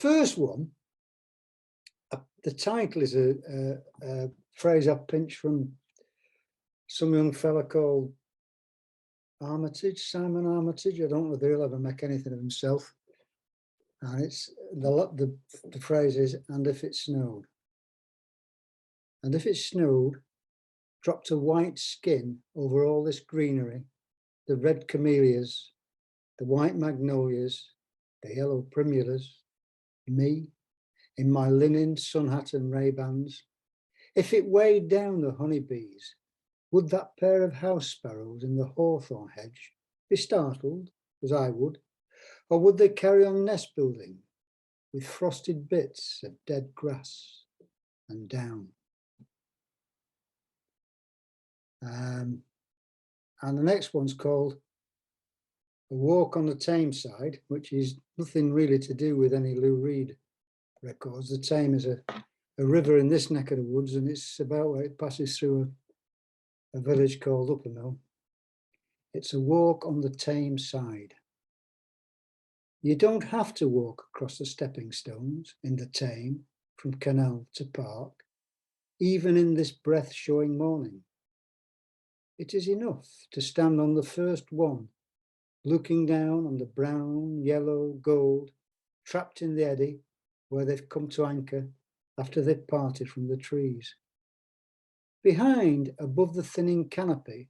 First one, the title is a phrase I've pinched from some young fella called Simon Armitage. I don't know if he'll ever make anything of himself. And it's the phrase is, and if it snowed. And if it snowed, dropped a white skin over all this greenery, the red camellias, the white magnolias, the yellow primulas, me, in my linen sun hat and Ray-Bans. If it weighed down the honeybees, would that pair of house sparrows in the hawthorn hedge be startled, as I would? Or would they carry on nest building with frosted bits of dead grass and down? And the next one's called A Walk on the Tameside, which is nothing really to do with any Lou Reed records. The Tame is a river in this neck of the woods, and it's about where it passes through a village called Uppermill. It's a walk on the Tame side. You don't have to walk across the stepping stones in the Tame from canal to park, even in this breath-showing morning. It is enough to stand on the first one, looking down on the brown, yellow, gold, trapped in the eddy where they've come to anchor after they've parted from the trees. Behind, above the thinning canopy,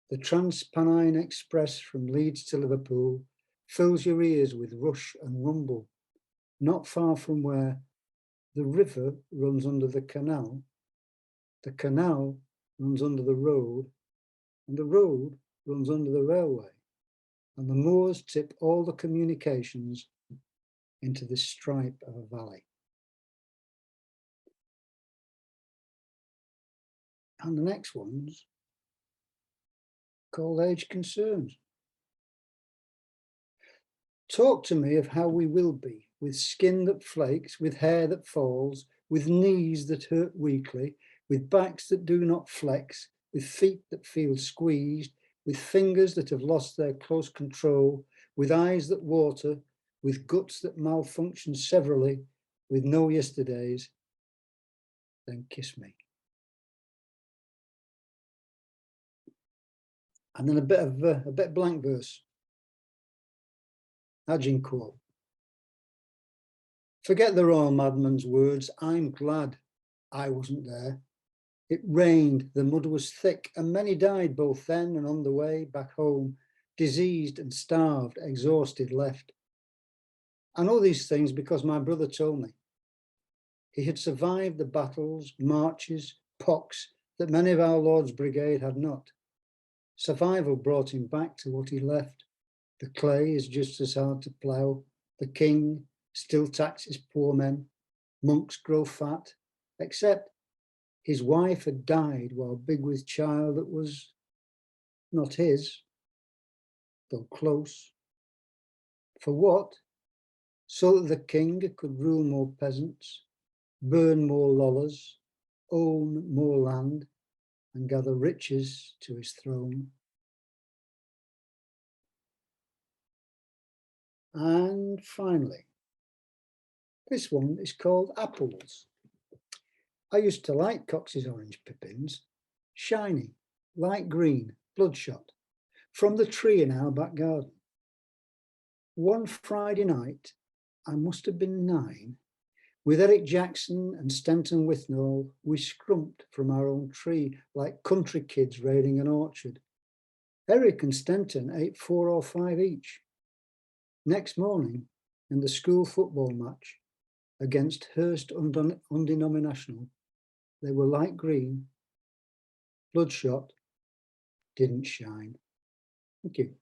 the Trans-Pennine Express from Leeds to Liverpool fills your ears with rush and rumble, not far from where the river runs under the canal runs under the road, and the road runs under the railway, and the moors tip all the communications into this stripe of a valley. And the next one's called Age Concerns. Talk to me of how we will be, with skin that flakes, with hair that falls, with knees that hurt weakly, with backs that do not flex, with feet that feel squeezed, with fingers that have lost their close control, with eyes that water, with guts that malfunction severally, with no yesterdays. Then kiss me. And then a bit blank verse. Agincourt. Forget the royal madman's words. I'm glad I wasn't there. It rained, the mud was thick, and many died both then and on the way back home, diseased and starved, exhausted, left. I know these things because my brother told me. He had survived the battles, marches, pox that many of our Lord's brigade had not. Survival brought him back to what he left. The clay is just as hard to plough. The king still taxes poor men. Monks grow fat, except his wife had died while big with child that was not his, though close. For what? So that the king could rule more peasants, burn more lollers, own more land, and gather riches to his throne. And finally, this one is called Apples. I used to like Cox's orange pippins, shiny, light green, bloodshot, from the tree in our back garden. One Friday night, I must have been 9, with Eric Jackson and Stenton Withnall, we scrumped from our own tree like country kids raiding an orchard. Eric and Stenton ate 4 or 5 each. Next morning, in the school football match against Hurst Undenominational, they were light green, bloodshot, didn't shine. Thank you.